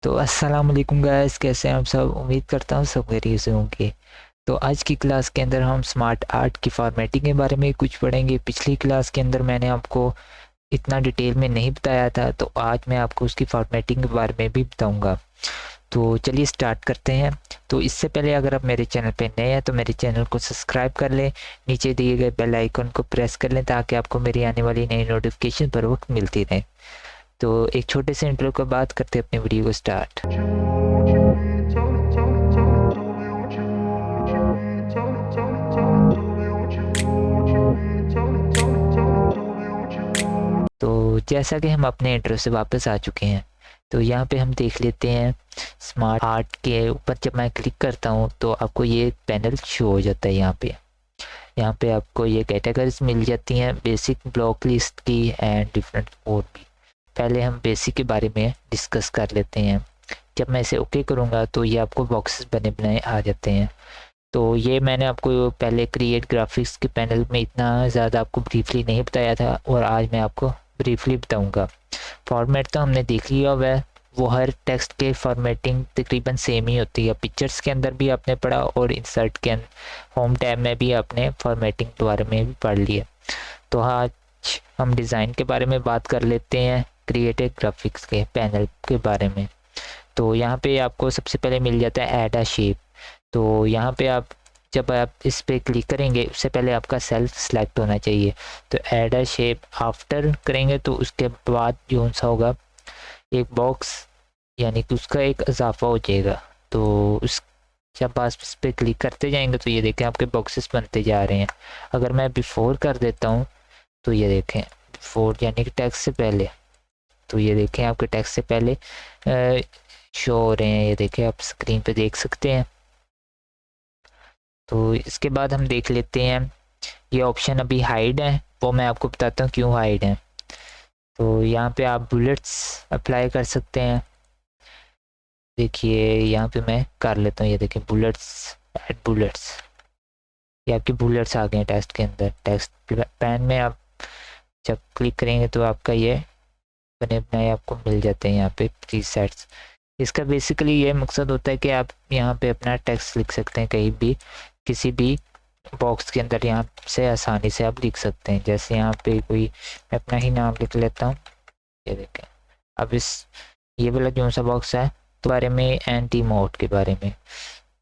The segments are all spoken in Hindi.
तो अस्सलाम वालेकुम गाइस, कैसे हैं आप सब। उम्मीद करता हूँ सब खैरियत से होंगे। तो आज की क्लास के अंदर हम स्मार्ट आर्ट की फॉर्मेटिंग के बारे में कुछ पढ़ेंगे। पिछली क्लास के अंदर मैंने आपको इतना डिटेल में नहीं बताया था, तो आज मैं आपको उसकी फॉर्मेटिंग के बारे में भी बताऊंगा। तो चलिए स्टार्ट करते हैं। तो इससे पहले अगर आप मेरे चैनल पे नए हैं तो मेरे चैनल को सब्सक्राइब कर लें, नीचे दिए गए बेल आइकन को प्रेस कर लें ताकि आपको मेरी आने वाली नई नोटिफिकेशन बर वक्त मिलती रहे। तो एक छोटे से इंट्रो के बाद करते हैं अपनी वीडियो को स्टार्ट। तो जैसा कि हम अपने इंट्रो से वापस आ चुके हैं, तो यहाँ पे हम देख लेते हैं स्मार्ट आर्ट के ऊपर जब मैं क्लिक करता हूँ तो आपको ये पैनल शो हो जाता है। यहाँ पे आपको ये कैटेगरीज मिल जाती हैं, बेसिक, ब्लॉक लिस्ट की एंड डिफरेंट और भी। पहले हम बेसिक के बारे में डिस्कस कर लेते हैं। जब मैं इसे ओके करूँगा तो ये आपको बॉक्सेस बने बनाए आ जाते हैं। तो ये मैंने आपको पहले क्रिएट ग्राफिक्स के पैनल में इतना ज़्यादा आपको ब्रीफली नहीं बताया था, और आज मैं आपको ब्रीफली बताऊंगा। फॉर्मेट तो हमने देख लिया हुआ है, वो हर टेक्स्ट के फॉर्मेटिंग तकरीबन सेम ही होती है। पिक्चर्स के अंदर भी आपने पढ़ा और इंसर्ट के होम टैब में भी आपने फॉर्मेटिंग के बारे में भी पढ़ लिया। तो आज हम डिज़ाइन के बारे में बात कर लेते हैं, क्रिएटिव ग्राफिक्स के पैनल के बारे में। तो यहाँ पे आपको सबसे पहले मिल जाता है ऐड अ शेप। तो यहाँ पे आप जब आप इस पे क्लिक करेंगे उससे पहले आपका सेल्फ सेलेक्ट होना चाहिए। तो ऐड अ शेप आफ्टर करेंगे तो उसके बाद जो सा होगा एक बॉक्स, यानी कि उसका एक इजाफा हो जाएगा। तो उस जब आप इस पे क्लिक करते जाएंगे तो ये देखें आपके बॉक्सेस बनते जा रहे हैं। अगर मैं बिफोर कर देता हूँ तो ये देखें बिफोर यानी कि टैक्स से पहले, तो ये देखें आपके टैक्स से पहले शो हो रहे हैं। ये देखें आप स्क्रीन पे देख सकते हैं। तो इसके बाद हम देख लेते हैं ये ऑप्शन अभी हाइड है, वो मैं आपको बताता हूँ क्यों हाइड है। तो यहाँ पे आप बुलेट्स अप्लाई कर सकते हैं। देखिए यहाँ पे मैं कर लेता हूँ, ये देखिए बुलेट्स, ऐड बुलेट्स, ये आपकी बुलेट्स आ गए हैं टेक्स्ट के अंदर। टेक्स्ट पैन में आप जब क्लिक करेंगे तो आपका ये बने बनाए आपको मिल जाते हैं यहाँ पे प्रीसेट्स। इसका बेसिकली ये मकसद होता है कि आप यहाँ पे अपना टेक्स्ट लिख सकते हैं कहीं भी, किसी भी बॉक्स के अंदर यहाँ से आसानी से आप लिख सकते हैं। जैसे यहाँ पे कोई मैं अपना ही नाम लिख लेता हूँ, ये देखें। अब इस ये वाला जो सा बॉक्स है तो बारे में एंटी मोड के बारे में,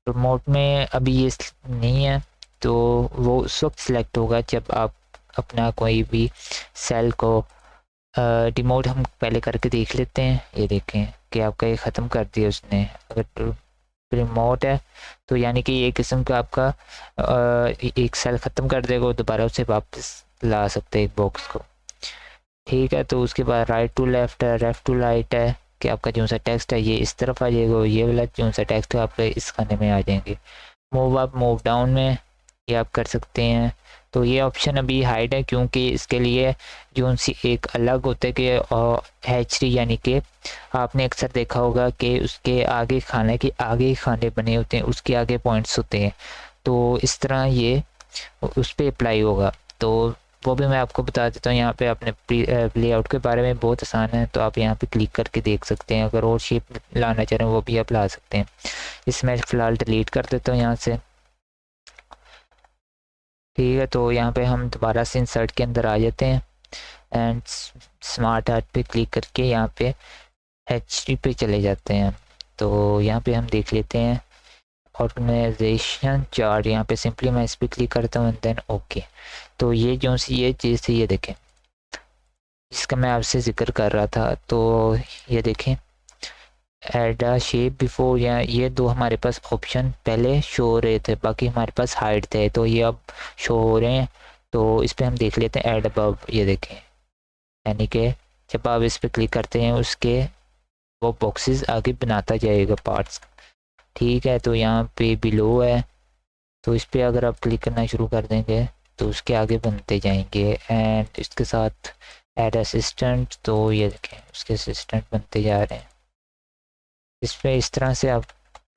तो मोड में अभी ये नहीं है, तो वो उस वक्त सिलेक्ट होगा जब आप अपना कोई भी सेल को डिमोट हम पहले करके देख लेते हैं। ये देखें कि आपका ये ख़त्म कर दिया उसने। अगर रिमोट है तो यानी कि ये किस्म का आपका एक सेल ख़त्म कर देगा, दोबारा उसे वापस ला सकते हैं एक बॉक्स को। ठीक है, तो उसके बाद राइट टू लेफ्ट है, लेफ्ट टू राइट है कि आपका जो सा टेक्स्ट है ये इस तरफ आ जाएगा, ये वाला जो सा टेक्स्ट है आपके इस खाने में आ जाएंगे। मूव अप मूव डाउन में ये आप कर सकते हैं। तो ये ऑप्शन अभी हाइड है क्योंकि इसके लिए जो सी एक अलग होता है कि हैचरी, यानी कि आपने अक्सर देखा होगा कि उसके आगे खाने के आगे खाने बने होते हैं, उसके आगे पॉइंट्स होते हैं, तो इस तरह ये उस पर अप्लाई होगा। तो वो भी मैं आपको बता देता हूँ। यहाँ पे अपने लेआउट के बारे में बहुत आसान है, तो आप यहाँ पे क्लिक करके देख सकते हैं। अगर और शेप लाना चाह रहे हैं वो भी आप ला सकते हैं। इसमें फ़िलहाल डिलीट कर देता हूँ यहाँ से। ठीक है, तो यहाँ पे हम दोबारा से इंसर्ट के अंदर आ जाते हैं एंड स्मार्ट आर्ट पे क्लिक करके यहाँ पे एचडी पे चले जाते हैं। तो यहाँ पे हम देख लेते हैं ऑर्गेनाइजेशन चार्ट। यहाँ पे सिंपली मैं इस पर क्लिक करता हूँ एंड देन ओके। तो ये जो सी ये चीज़ थी, ये देखें जिसका मैं आपसे जिक्र कर रहा था। तो ये देखें ऐड अ शेप बिफोर, या ये दो हमारे पास ऑप्शन पहले शो हो रहे थे, बाकी हमारे पास हाइड थे, तो ये अब शो हो रहे हैं। तो इस पर हम देख लेते हैं ऐड अबव। ये देखें यानी कि जब आप इस पर क्लिक करते हैं उसके वो बॉक्सेस आगे बनाता जाएगा पार्ट्स। ठीक है, तो यहाँ पे बिलो है, तो इस पर अगर आप क्लिक करना शुरू कर देंगे तो उसके आगे बनते जाएंगे। एंड इसके साथ ऐड असिस्टेंट, तो ये देखें उसके असिस्टेंट बनते जा रहे हैं। इस पर इस तरह से आप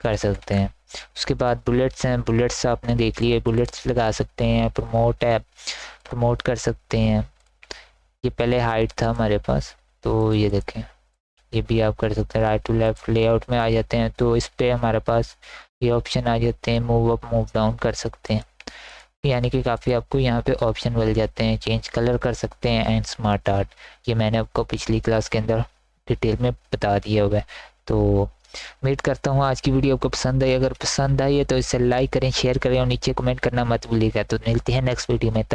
कर सकते हैं। उसके बाद बुलेट्स हैं, बुलेट्स आपने देख लिए, बुलेट्स लगा सकते हैं। प्रमोट है, प्रमोट कर सकते हैं। ये पहले हाइट था हमारे पास, तो ये देखें ये भी आप कर सकते हैं। राइट टू लेफ्ट लेआउट में आ जाते हैं तो इस पर हमारे पास ये ऑप्शन आ जाते हैं, मूव अप मूव डाउन कर सकते हैं, यानी कि काफ़ी आपको यहाँ पे ऑप्शन मिल जाते हैं। चेंज कलर कर सकते हैं एंड स्मार्ट आर्ट, ये मैंने आपको पिछली क्लास के अंदर डिटेल में बता दिया हुआ है। तो उम्मीद करता हूँ आज की वीडियो आपको पसंद आई। अगर पसंद आई है तो इसे लाइक करें, शेयर करें और नीचे कमेंट करना मत भूलिएगा। तो मिलते हैं नेक्स्ट वीडियो में। तब